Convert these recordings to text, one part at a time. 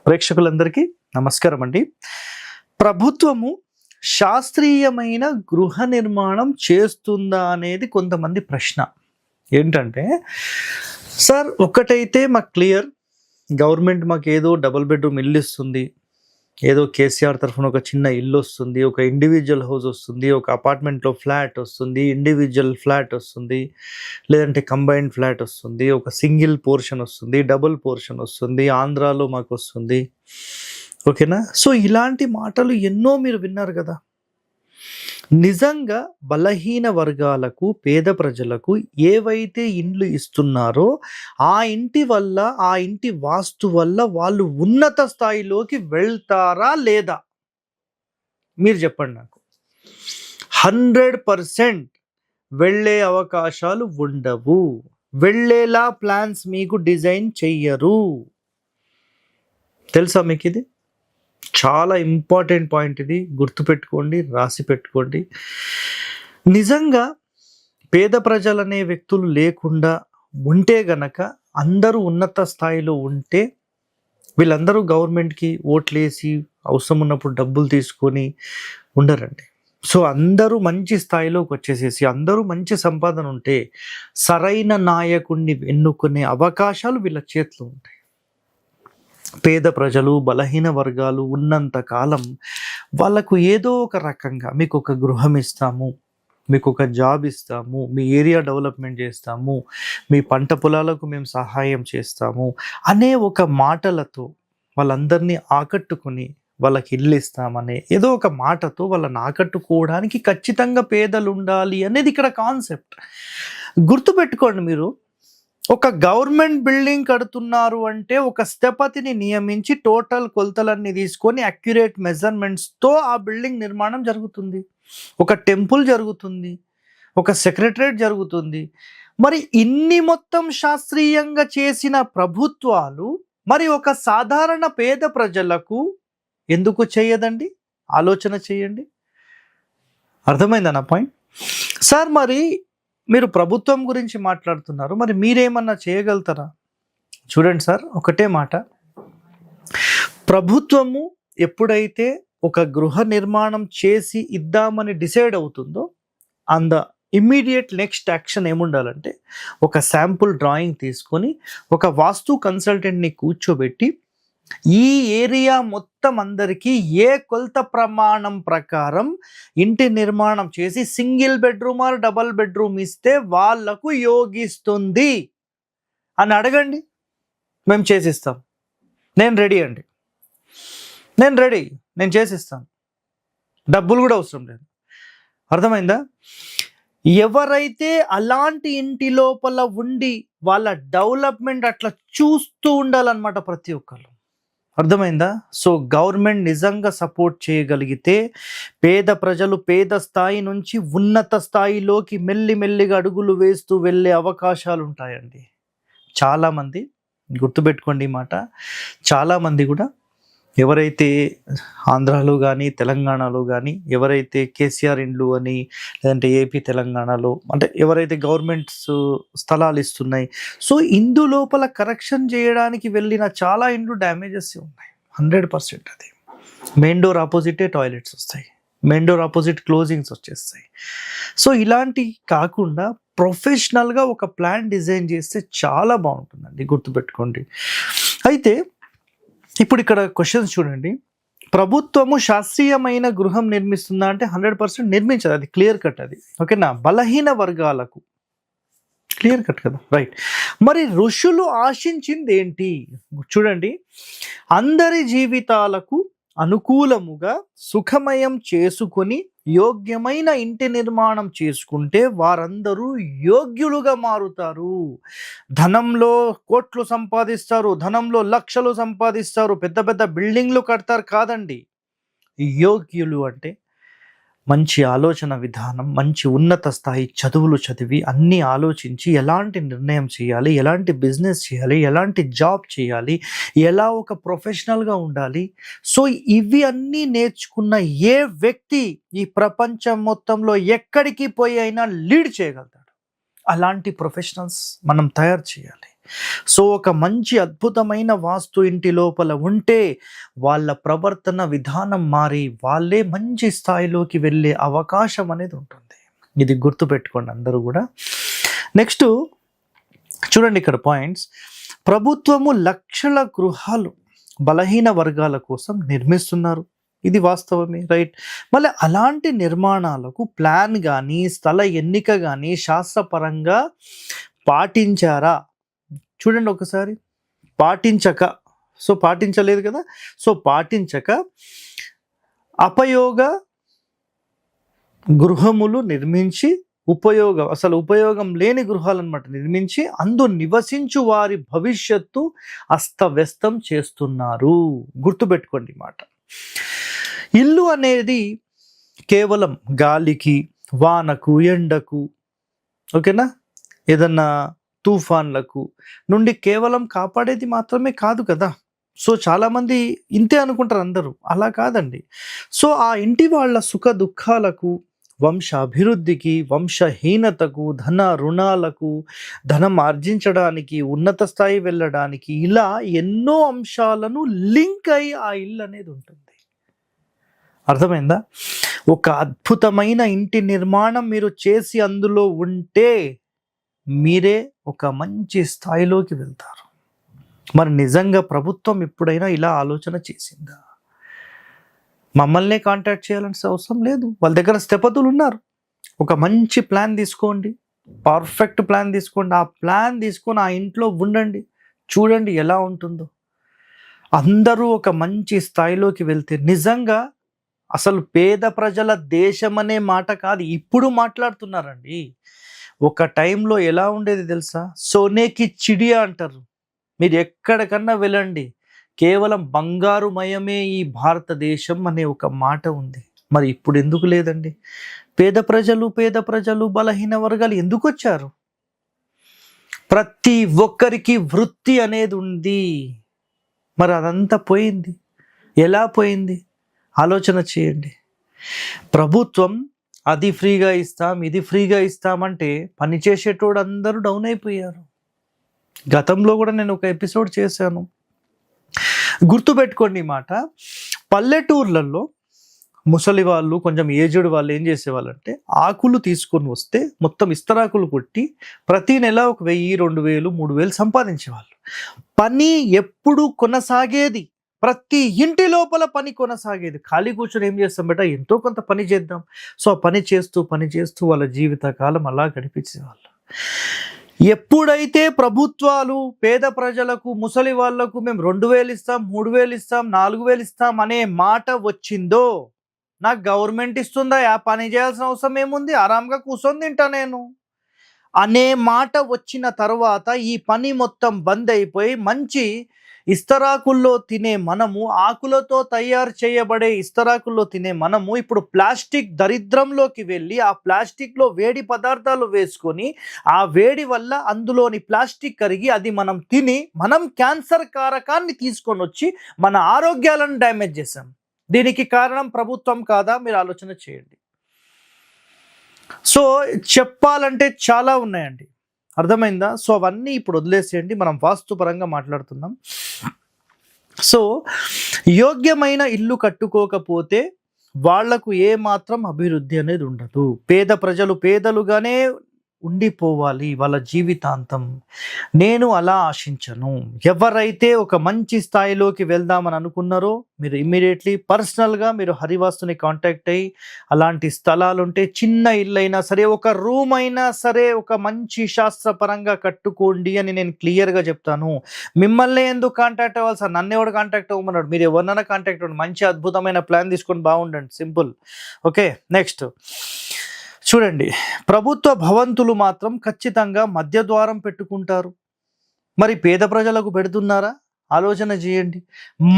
ప్రేక్షకులందరికీ నమస్కారం అండి. ప్రభుత్వము శాస్త్రీయమైన గృహ నిర్మాణం చేస్తుందా అనేది కొంతమంది ప్రశ్న. ఏంటంటే, సార్ ఒక్కటైతే మాకు క్లియర్, గవర్నమెంట్ మాకు ఏదో డబుల్ బెడ్రూమ్ ఇల్లు ఇస్తుంది, ఏదో కేసీఆర్ తరఫున ఒక చిన్న ఇల్లు వస్తుంది, ఒక ఇండివిజువల్ హౌస్ వస్తుంది, ఒక అపార్ట్మెంట్లో ఫ్లాట్ వస్తుంది, ఇండివిజువల్ ఫ్లాట్ వస్తుంది, లేదంటే కంబైన్డ్ ఫ్లాట్ వస్తుంది, ఒక సింగిల్ పోర్షన్ వస్తుంది, డబుల్ పోర్షన్ వస్తుంది, ఆంధ్రాలో మాకు వస్తుంది. ఓకేనా? సో ఇలాంటి మాటలు ఎన్నో మీరు విన్నారు కదా. నిజంగా బలహీన వర్గాలకు, పేద ప్రజలకు ఏవైతే ఇండ్లు ఇస్తున్నారో ఆ ఇంటి వల్ల, ఆ ఇంటి వాస్తు వల్ల వాళ్ళు ఉన్నత స్థాయిలోకి వెళ్తారా లేదా? మీరు చెప్పండి నాకు. 100% వెళ్ళే అవకాశాలు ఉండవు. వెళ్ళేలా ప్లాన్స్ మీకు డిజైన్ చెయ్యరు. తెలుసా మీకు ఇది? చాలా ఇంపార్టెంట్ పాయింట్ ఇది. గుర్తుపెట్టుకోండి, రాసి పెట్టుకోండి. నిజంగా పేద ప్రజలనే వ్యక్తులు లేకుండా ఉంటే గనక, అందరూ ఉన్నత స్థాయిలో ఉంటే, వీళ్ళందరూ గవర్నమెంట్కి ఓట్లేసి అవసరం ఉన్నప్పుడు డబ్బులు తీసుకొని ఉండరండి. సో అందరూ మంచి స్థాయిలోకి వచ్చేసేసి, అందరూ మంచి సంపాదన ఉంటే సరైన నాయకుడిని ఎన్నుకునే అవకాశాలు వీళ్ళ చేతిలో ఉంటాయి. పేద ప్రజలు, బలహీన వర్గాలు ఉన్నంత కాలం వాళ్ళకు ఏదో ఒక రకంగా మీకు ఒక గృహం ఇస్తాము, మీకు ఒక జాబ్ ఇస్తాము, మీ ఏరియా డెవలప్మెంట్ చేస్తాము, మీ పంట పొలాలకు మేము సహాయం చేస్తాము అనే ఒక మాటలతో వాళ్ళందరినీ ఆకట్టుకుని, వాళ్ళకి ఇల్లు ఇస్తామనే ఏదో ఒక మాటతో వాళ్ళని ఆకట్టుకోవడానికి ఖచ్చితంగా పేదలు ఉండాలి అనేది ఇక్కడ కాన్సెప్ట్. గుర్తుపెట్టుకోండి మీరు. ఒక గవర్నమెంట్ బిల్డింగ్ కడుతున్నారు అంటే ఒక స్థపతిని నియమించి టోటల్ కొలతలన్నీ తీసుకొని అక్యురేట్ మెజర్మెంట్స్తో ఆ బిల్డింగ్ నిర్మాణం జరుగుతుంది. ఒక టెంపుల్ జరుగుతుంది, ఒక సెక్రటరేట్ జరుగుతుంది. మరి ఇన్ని మొత్తం శాస్త్రీయంగా చేసిన ప్రభుత్వాలు మరి ఒక సాధారణ పేద ప్రజలకు ఎందుకు చేయదండి? ఆలోచన చేయండి. అర్థమైందా నా పాయింట్? సార్ మరి మీరు ప్రభుత్వం గురించి మాట్లాడుతున్నారు, మరి మీరేమన్నా చేయగలుగుతారా? చూడండి సార్, ఒకటే మాట. ప్రభుత్వము ఎప్పుడైతే ఒక గృహ నిర్మాణం చేసి ఇద్దామని డిసైడ్ అవుతుందో, అండ్ ఇమ్మీడియట్ నెక్స్ట్ యాక్షన్ ఏముండాలంటే, ఒక శాంపుల్ డ్రాయింగ్ తీసుకొని ఒక వాస్తు కన్సల్టెంట్ని కూర్చోబెట్టి ఈ ఏరియా మొత్తం అందరికీ ఏ కొలత ప్రమాణం ప్రకారం ఇంటి నిర్మాణం చేసి single bedroom are double bedroom ఇస్తే వాళ్లకు యోగిస్తుంది అని అడగండి. మేము చేసిస్తాం. నేను రెడీ అండి, నేను రెడీ, నేను చేసిస్తాను. డబ్బులు కూడా అవసరం లేదు. అర్థమైందా? ఎవరైతే అలాంటి ఇంటి లోపల ఉండి వాళ్ళ డెవలప్మెంట్ అట్లా చూస్తూ ఉండాలన్నమాట ప్రతి ఒక్కరు. అర్థమైందా? సో గవర్నమెంట్ నిజంగా సపోర్ట్ చేయగలిగితే పేద ప్రజలు పేద స్థాయి నుంచి ఉన్నత స్థాయిలోకి మెల్లిమెల్లిగా అడుగులు వేస్తూ వెళ్ళే అవకాశాలు ఉంటాయండి. చాలామంది గుర్తుపెట్టుకోండి ఈ మాట. చాలామంది కూడా ఎవరైతే ఆంధ్రాలో కానీ తెలంగాణలో కానీ ఎవరైతే కేసీఆర్ ఇండ్లు అని, లేదంటే ఏపీ తెలంగాణలో అంటే ఎవరైతే గవర్నమెంట్స్ స్థలాలు ఇస్తున్నాయి, సో ఇందు లోపల కరెక్షన్ చేయడానికి వెళ్ళిన చాలా ఇండ్లు డ్యామేజెస్ ఉన్నాయి. 100% అది. మెయిన్ డోర్ ఆపోజిటే టాయిలెట్స్ వస్తాయి, మెయిన్ డోర్ ఆపోజిట్ క్లోజింగ్స్ వచ్చేస్తాయి. సో ఇలాంటి కాకుండా ప్రొఫెషనల్గా ఒక ప్లాన్ డిజైన్ చేస్తే చాలా బాగుంటుందండి. గుర్తుపెట్టుకోండి. అయితే ఇప్పుడు ఇక్కడ క్వశ్చన్స్ చూడండి. ప్రభుత్వము శాస్త్రీయమైన గృహం నిర్మిస్తుందా అంటే 100% నిర్మించదు. అది క్లియర్ కట్. అది ఓకేనా? బలహీన వర్గాలకు క్లియర్ కట్ కదా, రైట్. మరి ఋషులు ఆశించింది ఏంటి? చూడండి, అందరి జీవితాలకు అనుకూలముగా సుఖమయం చేసుకొని యోగ్యమైన ఇంటి నిర్మాణం చేసుకుంటే వారందరూ యోగ్యులుగా మారుతారు. ధనంలో కోట్లు సంపాదిస్తారు, ధనంలో లక్షలు సంపాదిస్తారు, పెద్ద పెద్ద బిల్డింగ్లు కడతారు. కాదండి. యోగ్యులు అంటే మంచి ఆలోచన విధానం, మంచి ఉన్నత స్థాయి చదువులు చదివి అన్నీ ఆలోచించి ఎలాంటి నిర్ణయం చేయాలి, ఎలాంటి బిజినెస్ చేయాలి, ఎలాంటి జాబ్ చేయాలి, ఎలా ఒక ప్రొఫెషనల్గా ఉండాలి. సో ఇవి అన్నీ నేర్చుకున్న ఏ వ్యక్తి ఈ ప్రపంచం మొత్తంలో ఎక్కడికి పోయి అయినా లీడ్ చేయగలుగుతాడు. అలాంటి ప్రొఫెషనల్స్ మనం తయారు చేయాలి. సో ఒక మంచి అద్భుతమైన వాస్తు ఇంటి లోపల ఉంటే వాళ్ళ ప్రవర్తన విధానం మారి వాళ్ళే మంచి స్థాయిలోకి వెళ్ళే అవకాశం అనేది ఉంటుంది. ఇది గుర్తుపెట్టుకోండి అందరూ కూడా. నెక్స్ట్ చూడండి ఇక్కడ పాయింట్స్. ప్రభుత్వము లక్షల గృహాలు బలహీన వర్గాల కోసం నిర్మిస్తున్నారు, ఇది వాస్తవమే, రైట్. మళ్ళీ అలాంటి నిర్మాణాలకు ప్లాన్ కానీ స్థల ఎన్నిక కానీ శాస్త్రపరంగా పాటించారా? చూడండి ఒకసారి. పాటించలేదు కదా. సో పాటించక అపయోగ గృహములు నిర్మించి అసలు ఉపయోగం లేని గృహాలు అనమాట నిర్మించి అందు నివసించు వారి భవిష్యత్తు అస్తవ్యస్తం చేస్తున్నారు. గుర్తుపెట్టుకోండి మాట. ఇల్లు అనేది కేవలం గాలికి, వానకు, ఎండకు, ఓకేనా, ఏదన్నా తుఫాన్లకు నుండి కేవలం కాపాడేది మాత్రమే కాదు కదా. సో చాలామంది ఇంతే అనుకుంటారు అందరూ, అలా కాదండి. సో ఆ ఇంటి వాళ్ళ సుఖ దుఃఖాలకు, వంశ అభివృద్ధికి, వంశహీనతకు, ధన రుణాలకు, ధనం ఆర్జించడానికి, ఉన్నత స్థాయి వెళ్ళడానికి, ఇలా ఎన్నో అంశాలను లింక్ అయి ఆ ఇల్లు అనేది ఉంటుంది. అర్థమైందా? ఒక అద్భుతమైన ఇంటి నిర్మాణం మీరు చేసి అందులో ఉంటే మీరే ఒక మంచి స్థాయిలోకి వెళ్తారు. మరి నిజంగా ప్రభుత్వం ఎప్పుడైనా ఇలా ఆలోచన చేసిందా? మమ్మల్నే కాంటాక్ట్ చేయాల్సిన అవసరం లేదు, వాళ్ళ దగ్గర స్థపతులు ఉన్నారు. ఒక మంచి ప్లాన్ తీసుకోండి, పర్ఫెక్ట్ ప్లాన్ తీసుకోండి. ఆ ప్లాన్ తీసుకొని ఆ ఇంట్లో ఉండండి, చూడండి ఎలా ఉంటుందో. అందరూ ఒక మంచి స్థాయిలోకి వెళ్తే నిజంగా అసలు పేద ప్రజల దేశం అనే మాట కాదు, ఇప్పుడు మాట్లాడుతున్నారండి. ఒక టైంలో ఎలా ఉండేది తెలుసా? సోనేకి చిడియా అంటారు. మీరు ఎక్కడికన్నా వెళ్ళండి, కేవలం బంగారుమయమే ఈ భారతదేశం అనే ఒక మాట ఉంది. మరి ఇప్పుడు ఎందుకు లేదండి? పేద ప్రజలు బలహీన వర్గాలు ఎందుకు వచ్చారు? ప్రతి ఒక్కరికి వృత్తి అనేది ఉంది, మరి అదంతా పోయింది. ఎలా పోయింది? ఆలోచన చేయండి. ప్రభుత్వం అది ఫ్రీగా ఇస్తాం, ఇది ఫ్రీగా ఇస్తామంటే పనిచేసేటోడు అందరూ డౌన్ అయిపోయారు. గతంలో కూడా నేను ఒక ఎపిసోడ్ చేశాను, గుర్తుపెట్టుకోండి ఈ మాట. పల్లెటూర్లలో ముసలి వాళ్ళు, కొంచెం ఏజ్డ్ వాళ్ళు ఏం చేసేవాళ్ళంటే ఆకులు తీసుకొని వస్తే మొత్తం ఇస్తరాకులు కొట్టి ప్రతి నెల 1000, 2000, 3000 సంపాదించేవాళ్ళు. పని ఎప్పుడు కొనసాగేది, ప్రతి ఇంటి లోపల పని కొనసాగేది. ఖాళీ కూర్చొని ఏం చేస్తాం బేట, ఎంతో కొంత పని చేద్దాం. సో పని చేస్తూ వాళ్ళ జీవితకాలం అలా గడిపించేవాళ్ళు. ఎప్పుడైతే ప్రభుత్వాలు పేద ప్రజలకు, ముసలి వాళ్లకు మేము 2000 ఇస్తాం, 3000 ఇస్తాం, 4000 ఇస్తాం అనే మాట వచ్చిందో, నాకు గవర్నమెంట్ ఇస్తుందా, ఆ పని చేయాల్సిన అవసరం ఏముంది, ఆరాంగా కూర్చొని తింటా నేను అనే మాట వచ్చిన తర్వాత ఈ పని మొత్తం బంద్ అయిపోయి మంచి ఇస్తరాకుల్లో తినే మనము, ఆకులతో తయారు చేయబడే ఇస్తరాకుల్లో తినే మనము ఇప్పుడు ప్లాస్టిక్ దరిద్రంలోకి వెళ్ళి ఆ ప్లాస్టిక్లో వేడి పదార్థాలు వేసుకొని ఆ వేడి వల్ల అందులోని ప్లాస్టిక్ కరిగి అది మనం తిని మనం క్యాన్సర్ కారకాన్ని తీసుకొని వచ్చి మన ఆరోగ్యాలను డ్యామేజ్ చేసాం. దీనికి కారణం ప్రభుత్వం కాదా? మీరు ఆలోచన చేయండి. సో చెప్పాలంటే చాలా ఉన్నాయండి, అర్థమైందా? సో అవన్నీ ఇప్పుడు వదిలేసేయండి, మనం వాస్తుపరంగా మాట్లాడుతున్నాం. సో యోగ్యమైన ఇల్లు కట్టుకోకపోతే వాళ్లకు ఏ మాత్రం అభివృద్ధి అనేది ఉండదు. పేద ప్రజలు పేదలుగానే ఉండిపోవాలి వాళ్ళ జీవితాంతం. నేను అలా ఆశించను. ఎవరైతే ఒక మంచి స్థాయిలోకి వెళ్దామని అనుకున్నారో మీరు ఇమ్మీడియట్లీ పర్సనల్గా మీరు హరివాస్తుని కాంటాక్ట్ అయ్యి అలాంటి స్థలాలు ఉంటే చిన్న ఇల్లు అయినా సరే, ఒక రూమ్ అయినా సరే, ఒక మంచి శాస్త్రపరంగా కట్టుకోండి అని నేను క్లియర్గా చెప్తాను. మిమ్మల్ని ఎందుకు కాంటాక్ట్ అవ్వాలి సార్, నన్ను ఎవడు కాంటాక్ట్ అవ్వమన్నాడు? మీరు ఎవరినైనా కాంటాక్ట్ అవ్వండి, మంచి అద్భుతమైన ప్లాన్ తీసుకొని బాగుండండి, సింపుల్. ఓకే, నెక్స్ట్ చూడండి. ప్రభుత్వ భవంతులు మాత్రం ఖచ్చితంగా మధ్య ద్వారం పెట్టుకుంటారు. మరి పేద ప్రజలకు పెడుతున్నారా? ఆలోచన చేయండి.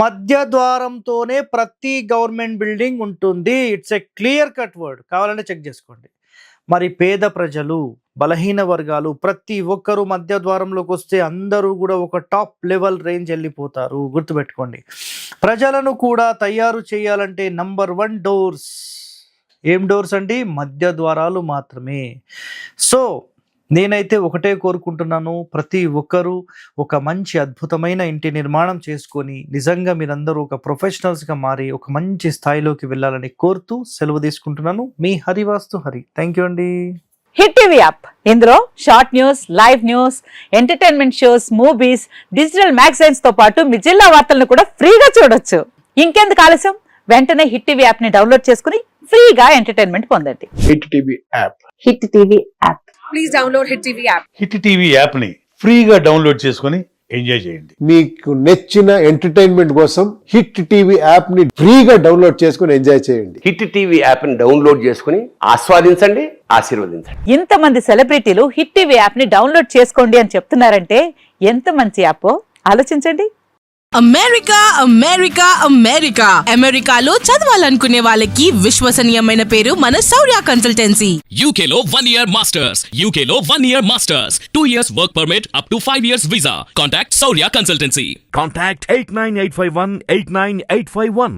మధ్య ద్వారంతోనే ప్రతి గవర్నమెంట్ బిల్డింగ్ ఉంటుంది. It's a clear cut word, కావాలంటే చెక్ చేసుకోండి. మరి పేద ప్రజలు, బలహీన వర్గాలు ప్రతి ఒక్కరూ మధ్య ద్వారంలోకి వస్తే అందరూ కూడా ఒక టాప్ లెవెల్ రేంజ్ వెళ్ళిపోతారు. గుర్తుపెట్టుకోండి. ప్రజలను కూడా తయారు చేయాలంటే నంబర్ 1 డోర్స్. ఏం డోర్స్ అండి? మధ్య ద్వారాలు మాత్రమే. సో నేనైతే ఒకటే కోరుకుంటున్నాను, ప్రతి ఒక్కరూ ఒక మంచి అద్భుతమైన ఇంటి నిర్మాణం చేసుకొని నిజంగా మీరందరూ ఒక ప్రొఫెషనల్స్గా మారి ఒక మంచి స్థాయిలోకి వెళ్ళాలని కోరుతూ సెలవు తీసుకుంటున్నాను. మీ హరివాస్తు హరి. థ్యాంక్ యూ అండి. హిట్ టీవీ యాప్, ఇందులో short news, live news, entertainment shows, movies, digital magazines తో పాటు మీ జిల్లా వార్తలను కూడా ఫ్రీగా చూడొచ్చు. ఇంకెందుకు ఆలస్యం, వెంటనే హిట్ టీవీ యాప్ ని డౌన్లోడ్ చేసుకుని ఫ్రీగా ఎంటర్టైన్మెంట్ పొందండి. Hit TV app. Hit TV app. Please download Hit TV app. Hit TV యాప్ని ఫ్రీగా డౌన్లోడ్ చేసుకొని ఎంజాయ్ చేయండి. మీకు నచ్చిన ఎంటర్టైన్మెంట్ కోసం హిట్ టీవీ యాప్ ని ఫ్రీగా డౌన్లోడ్ చేసుకుని ఎంజాయ్ చేయండి. హిట్ టీవీ యాప్ని డౌన్లోడ్ చేసుకుని ఆస్వాదించండి, ఆశీర్వదించండి. ఇంతమంది సెలబ్రిటీలు హిట్ టీవీ యాప్ ని డౌన్లోడ్ చేసుకోండి అని చెప్తున్నారంటే ఎంత మంచి యాప్ ఆలోచించండి. అమెరికా అమెరికా అమెరికా అమెరికాలో చదవాలనుకునే వాళ్ళకి విశ్వసనీయమైన పేరు మన శౌర్య కన్సల్టెన్సీ. UK లో 1 year masters. UK లో 1 year masters. 2 years work permit up to 5 years visa. Contact Saurya Consultancy. Contact 89851 89851.